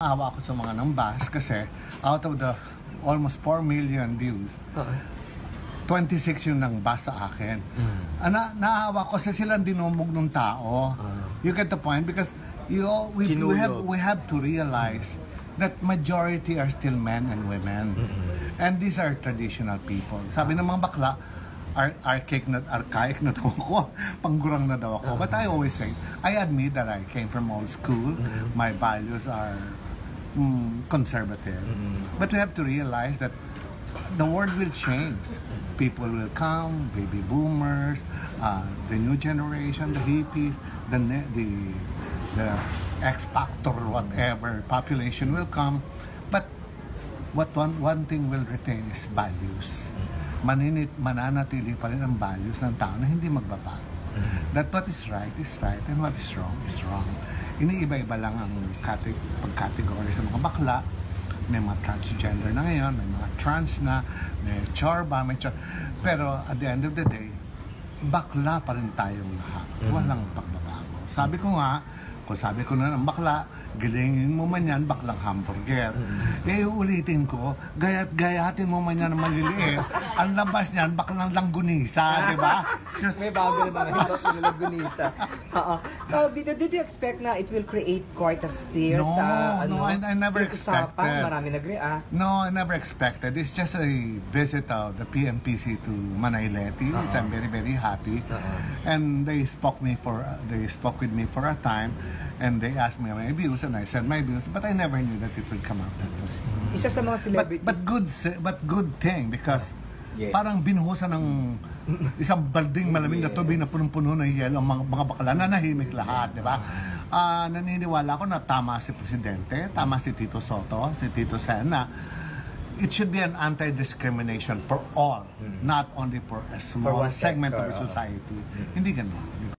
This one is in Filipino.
Naawa ako sa mga nambas kasi out of the almost 4 million views, 26 yung nangbas sa akin. Naawa ko kasi silang dinumog ng tao. You get the point? Because we have to realize that majority are still men and women. And these are traditional people. Sabi ng mga bakla, archaic na daw ako, panggurang na daw ako. But I always say, I admit that I came from old school. My values are conservative. But we have to realize that the world will change. People will come, baby boomers, the new generation, the hippies, the X factor, whatever, population will come. But one thing will retain is values. Mananatili pa rin ang values ng tao na hindi magbabago. That what is right and what is wrong is wrong. Iniiba-iba lang ang pagkategory sa mga bakla. May mga transgender na ngayon, may mga trans na, may chorba, pero at the end of the day, bakla pa rin tayong lahat. Walang pagbabago. Sabi ko nga, kung sabi ko na ng bakla, gilingin mo man yan, baklang hamburger. Ulitin ko, gayatin mo man yan ng maliliit. Ang labas niyan, baklang langgunisa, di ba? May bago na mga baklang langgunisa. Did you expect na it will create quite a stir sa No, I never expected. Marami nag-react. No, I never expected. It's just a visit of the PMPC to Manayileti, which I'm very, very happy. And they spoke with me for a time, and they asked me my views, and I said my views, but I never knew that it would come out that way. Isa sa mga celebrities. But good thing, because parang binuhusan ng isang balding malamig na tubig na punong-puno ng yelo ang mga bakla, nanahimik lahat, di ba? Naniniwala ko na tama si Presidente, tama si Tito Soto, si Tito Sena. It should be an anti-discrimination for all, not only for a small segment of society. Hindi ganun.